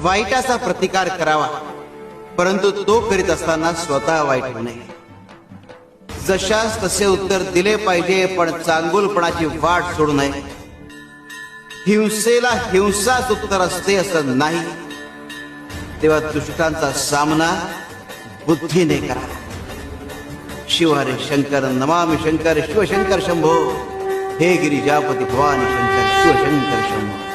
वाईटाचा प्रतिकार करावा, परंतु तो करीत असताना स्वतः वाईट होऊ नये. जशास तसे उत्तर दिले पाहिजे, पण चांगुलपणाची वाट सोडू नये. हिंसेला हिंसाच उत्तर असते असं नाही. तेव्हा दुष्टांचा सामना बुद्धीने करा. शिव हरे शंकर, नमामि शंकर, शिवशंकर शंभो. हे गिरिजापती भवानी शंकर, शिवशंकर शंभो.